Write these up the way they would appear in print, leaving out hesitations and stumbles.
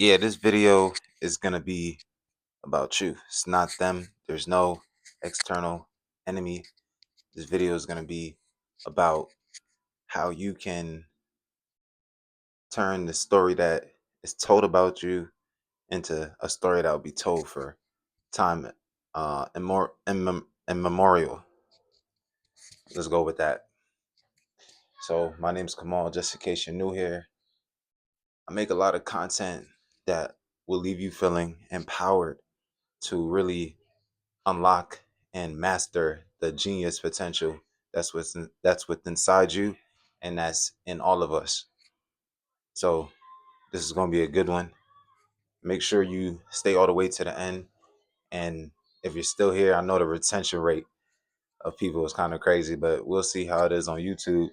Yeah, this video is going to be about you. It's not them. There's no external enemy. This video is going to be about how you can turn the story that is told about you into a story that will be told for time immemorial. Let's go with that. So, my name's Kamal, just in case you're new here. I make a lot of content that will leave you feeling empowered to really unlock and master the genius potential that's what's inside you, and that's in all of us. So this is going to be a good one. Make sure you stay all the way to the end. And if you're still here, I know the retention rate of people is kind of crazy, but we'll see how it is on YouTube.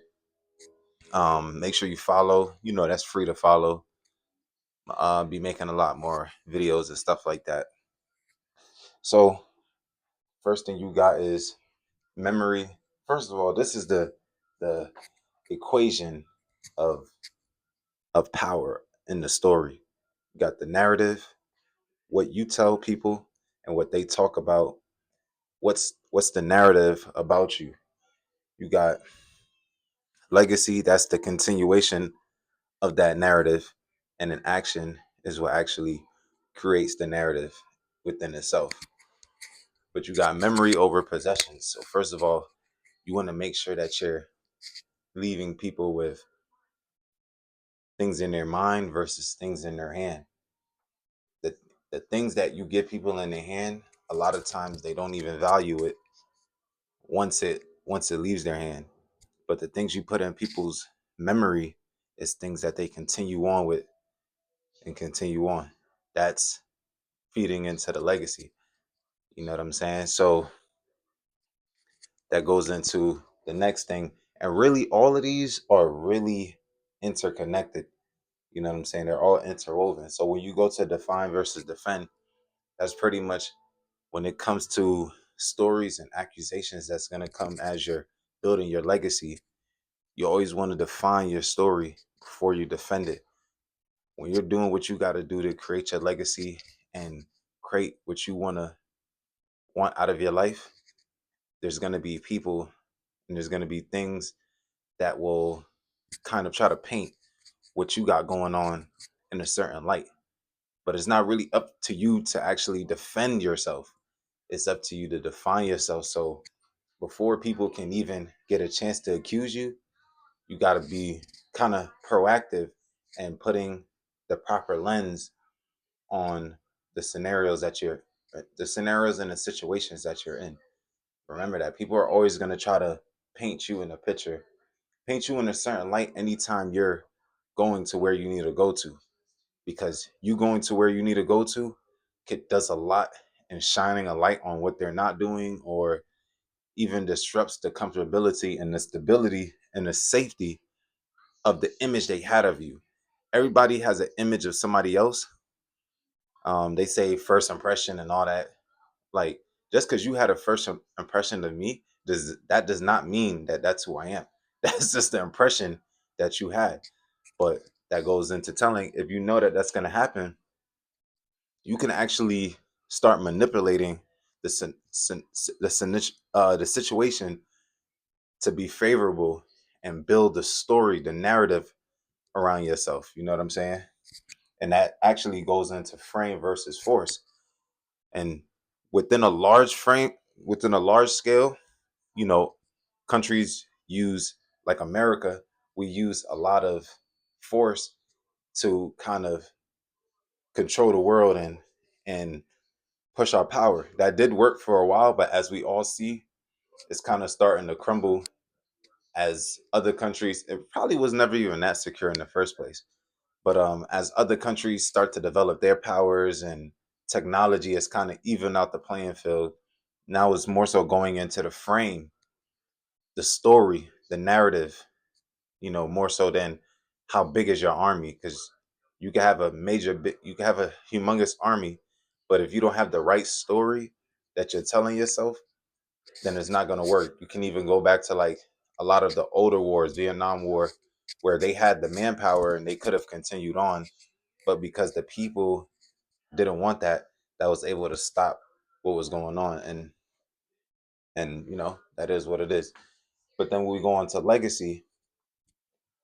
Make sure you follow. That's free to follow. Be making a lot more videos and stuff like that. So first thing you got is memory. First of all, this is the equation of power in the story. You got the narrative, what you tell people and what they talk about. What's the narrative about you? You got legacy, that's the continuation of that narrative, and an action is what actually creates the narrative within itself. But you got memory over possessions. So first of all, you want to make sure that you're leaving people with things in their mind versus things in their hand. The things that you give people in their hand, a lot of times they don't even value it once it leaves their hand. But the things you put in people's memory is things that they continue on with and continue on. That's feeding into the legacy. You know what I'm saying? So that goes into the next thing. And really, all of these are really interconnected. You know what I'm saying? They're all interwoven. So when you go to define versus defend, that's pretty much when it comes to stories and accusations that's going to come as you're building your legacy. You always want to define your story before you defend it. When you're doing what you got to do to create your legacy and create what you want out of your life, there's going to be people and there's going to be things that will kind of try to paint what you got going on in a certain light. But it's not really up to you to actually defend yourself. It's up to you to define yourself. So before people can even get a chance to accuse you, you got to be kind of proactive and putting the proper lens on the scenarios and the situations that you're in. Remember that people are always going to try to paint you in a picture, paint you in a certain light anytime you're going to where you need to go to, because you going to where you need to go to does a lot in shining a light on what they're not doing, or even disrupts the comfortability and the stability and the safety of the image they had of you. Everybody has an image of somebody else. They say first impression and all that. Like, just because you had a first impression of me, does not mean that that's who I am. That's just the impression that you had. But that goes into telling, if you know that that's going to happen, you can actually start manipulating the situation to be favorable and build the story, the narrative around yourself. You know what I'm saying? And that actually goes into frame versus force. And within a large frame, within a large scale, you know, countries use, like America, we use a lot of force to kind of control the world and push our power. That did work for a while, but as we all see, it's kind of starting to crumble as other countries. It probably was never even that secure in the first place. But as other countries start to develop their powers and technology is kind of even out the playing field, now it's more so going into the frame, the story, the narrative, more so than how big is your army. Because you can have a humongous army, but if you don't have the right story that you're telling yourself, then it's not going to work. You can even go back to like a lot of the older wars, Vietnam War, where they had the manpower and they could have continued on, but because the people didn't want that, that was able to stop what was going on. And that is what it is. But then when we go on to legacy,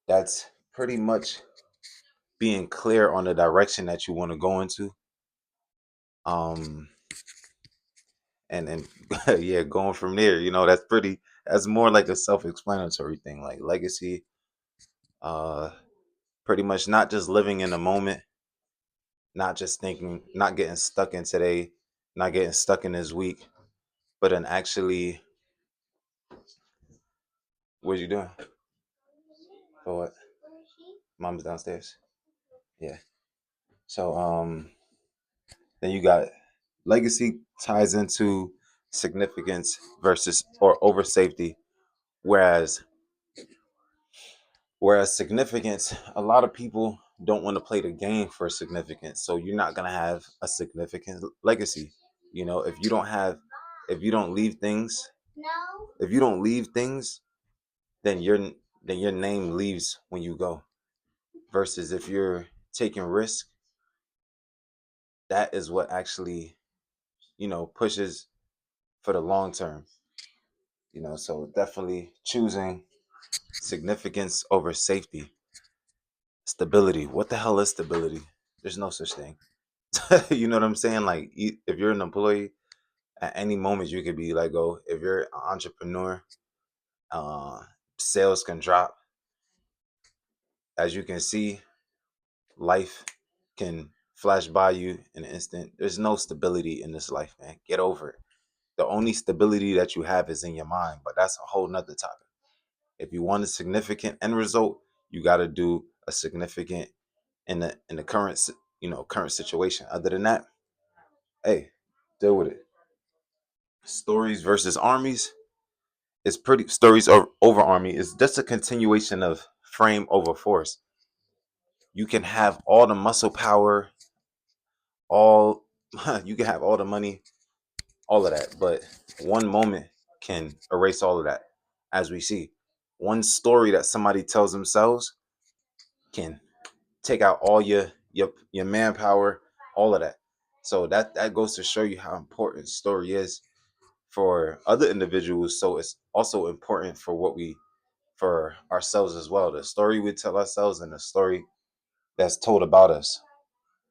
that's pretty much being clear on the direction that you want to go into. um and yeah, going from there, that's more like a self-explanatory thing. Like legacy, uh pretty much not just living in the moment, not just thinking, not getting stuck in today, not getting stuck in this week, but then actually, what you doing? For what? Mom's downstairs. Yeah. So then you got legacy ties into significance versus or over safety, whereas significance, a lot of people don't want to play the game for significance. So you're not going to have a significant legacy. If you don't have, if you don't leave things, if you don't leave things, then your name leaves when you go. Versus if you're taking risk, that is what actually, pushes for the long term. So definitely choosing significance over safety. Stability. What the hell is stability? There's no such thing. You know what I'm saying? Like, if you're an employee, at any moment you could be let go. If you're an entrepreneur, uh, sales can drop. As you can see, life can flash by you in an instant. There's no stability in this life, man. Get over it. The only stability that you have is in your mind, but that's a whole nother topic. If you want a significant end result, you got to do a significant in the current situation. Other than that, hey, deal with it. Stories versus armies is pretty. Stories over army is just a continuation of frame over force. You can have all the muscle power, all you can have all the money, all of that, but one moment can erase all of that. As we see, one story that somebody tells themselves can take out all your manpower, all of that. So that goes to show you how important story is for other individuals. So it's also important for for ourselves as well. The story we tell ourselves and the story that's told about us.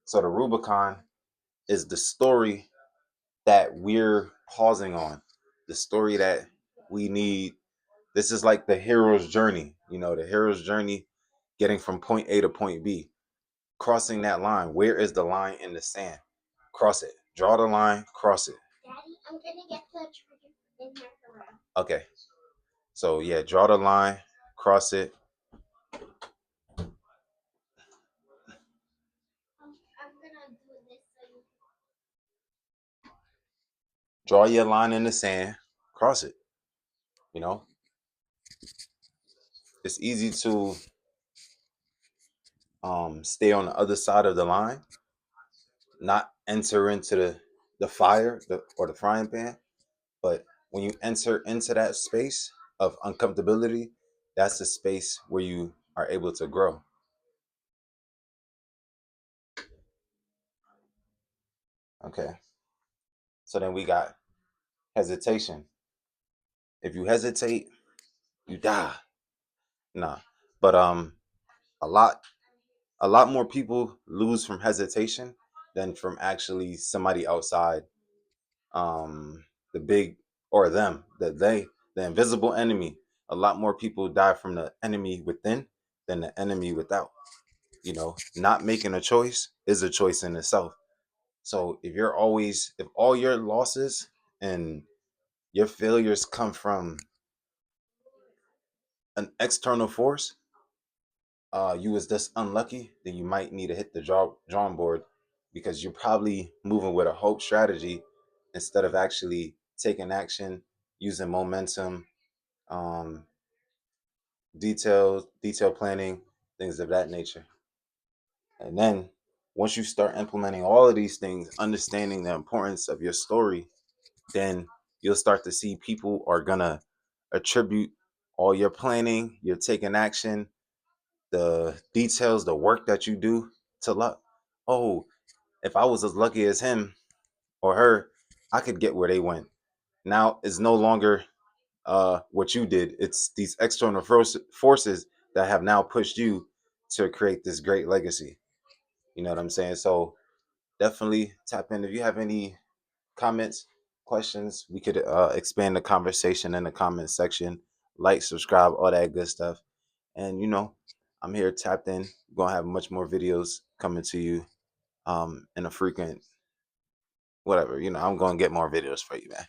So the Rubicon is the story that we're pausing on, the story that we need. This is like the hero's journey, the hero's journey, getting from point A to point B, crossing that line. Where is the line in the sand? Cross it. Draw the line, cross it. Daddy, I'm gonna get the charger in here. Okay. So yeah, draw the line, cross it. I'm gonna do this so you draw your line in the sand, cross it. You know, it's easy to stay on the other side of the line, not enter into the fire or the frying pan. But when you enter into that space of uncomfortability, that's the space where you are able to grow. Okay. So then we got hesitation. If you hesitate, you die. Nah. But a lot a lot more people lose from hesitation than from actually somebody outside, the big, or them, the invisible enemy. A lot more people die from the enemy within than the enemy without. Not making a choice is a choice in itself. So if all your losses and your failures come from an external force, you was just unlucky, then you might need to hit the drawing board, because you're probably moving with a hope strategy instead of actually taking action, using momentum, um, detail planning, things of that nature. And then once you start implementing all of these things, understanding the importance of your story, then you'll start to see people are gonna attribute all your planning, your taking action, the details, the work that you do to luck. oh, if I was as lucky as him or her, I could get where they went. Now it's no longer what you did. It's these external forces that have now pushed you to create this great legacy. You know what I'm saying? So definitely tap in. If you have any comments, questions, we could expand the conversation in the comment section. Like, subscribe, all that good stuff. And I'm here tapped in. We're gonna have much more videos coming to you in a frequent whatever. I'm gonna get more videos for you, man.